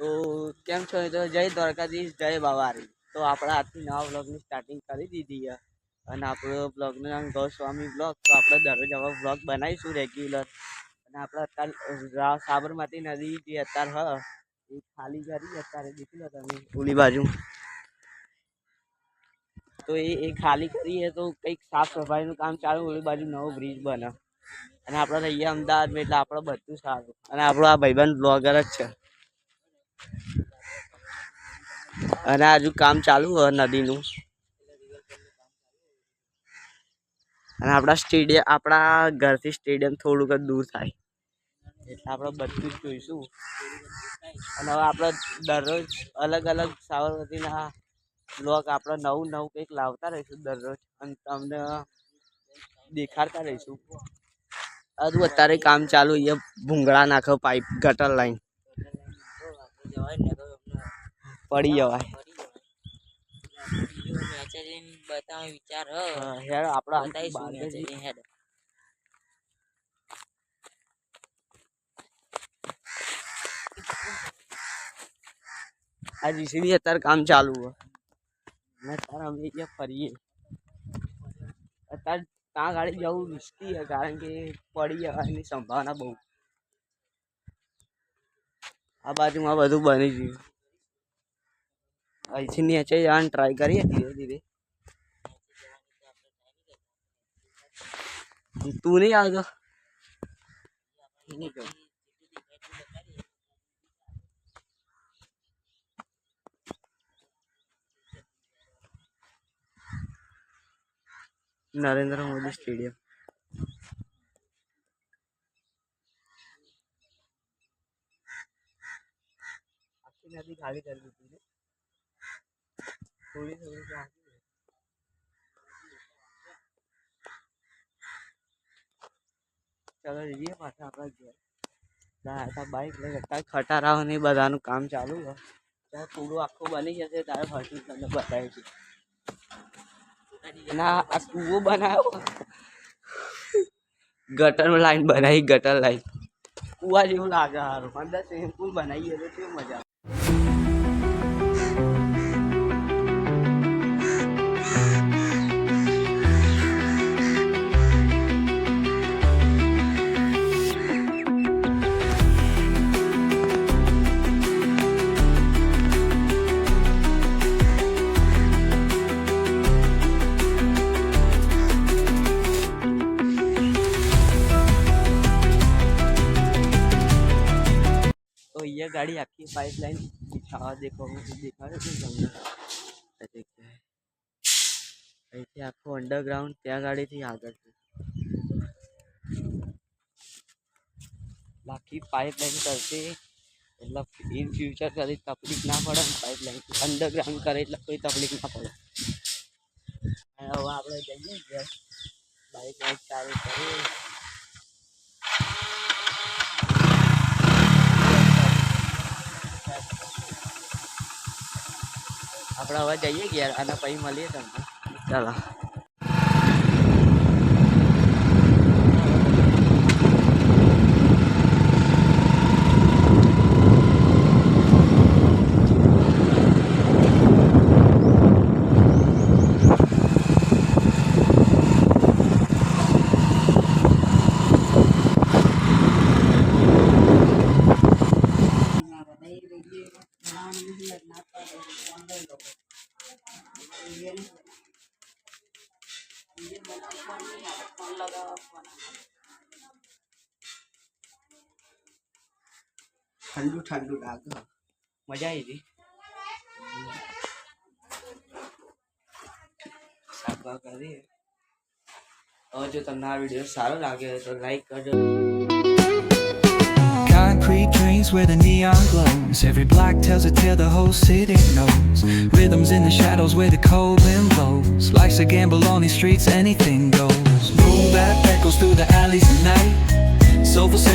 તો કેમ છો? તો જય દ્વારકાધીશ, જય બાવારી. તો આપણા આજથી નવા બ્લોગની સ્ટાર્ટિંગ કરી દીધી છે અને આપણો બ્લોગનું નામ ગૌસ્વામી બ્લોગ. તો આપણે દરરોજ આવા બ્લોગ બનાવીશું રેગ્યુલર. અને આપણે અત્યારે સાબરમતી નદી જે અત્યારે એ ખાલી કરી અત્યારે દેખી લો તમે ઓલી બાજુ. તો એ ખાલી કરીએ તો કંઈક સાફ સફાઈનું કામ ચાલુ, ઓલી બાજુ નવો બ્રિજ બને અને આપણે રહીએ અમદાવાદમાં એટલે આપણે બધું સારું. અને આપણો આ ભાઈબંધ બ્લોગર જ છે અને હજુ કામ ચાલુ હોય નદીનું. અને આપણા ઘરથી સ્ટેડિયમ થોડુંક જ દૂર થાય એટલે આપણે બધું જ જોઈશું. અને હવે આપણે દરરોજ અલગ અલગ સાબરમતીના બ્લોગ આપણે નવું કંઈક લાવતા રહીશું દરરોજ અને તમને દેખાડતા રહીશું. હજુ અત્યારે કામ ચાલુ, અહીંયા ભૂંગળા નાખો, પાઇપ ગટર લાઈન પડી જવાય. આ જીસીબી અત્યારે કામ ચાલુ હોય ને અત્યારે અમે અહીંયા ફરીએ. અત્યારે ત્યાં ગાડી જવું રિસ્કી છે કારણ કે પડી જવાની સંભાવના બહુ. આ બાજુમાં બધું બની ગયું. અહીંથી નીચે જવાની ટ્રાય કરીએ ધીરે ધીરે. તું નહીં આવતો? નરેન્દ્ર મોદી સ્ટેડિયમ. આખી નદી ખાલી કરી દીધી છે. થોડી ચાલો જઈએ પાછા આપણા ઘેર. બાઈક લઈને ખટારાઓ ને બધાનું કામ ચાલુ છે. ત્યાં પૂરું આખું બની જશે તારે ફરતી તમને બતાવીશું. ના આ કૂવો બનાવ્યો, ગટર લાઈન બનાવી, ગટર લાઈન કુવા જેવું લાગે. સારું અંદર સ્વિમિંગ પુલ બનાવીએ તો કેવું મજા. તો ये गाड़ी आखी पाइपलाइन बिछावा देखाड़े તમને. અહીંથી આખું અંડરગ્રાઉન્ડ ત્યાં ગાડીથી આગળ છે. આખી પાઇપલાઇન કરશે એટલે ઇન ફ્યુચર કદી તકલીફ ના પડે ને. પાઇપલાઇન અંડરગ્રાઉન્ડ કરે એટલે કોઈ તકલીફ ના પડે. અને હવે આપણે જઈએ ઘેર. બાઈક ચાલુ કરીએ. આપણે હવે જઈએ ઘેર અને પછી મળીએ તમને. ચાલો. ઠંડુ ઠંડુ લાગે, મજા આવી હતી. સાબા કરીએ. હવે જો તમને આ વિડીયો સારો લાગે તો લાઈક કરજો. Concrete dreams where the neon glows. Every block tells a tale the whole city knows. Rhythms in the shadows where the cold wind blows. Life's a gamble on these streets, anything goes. Boom bap echoes through the alleys at night. Soulful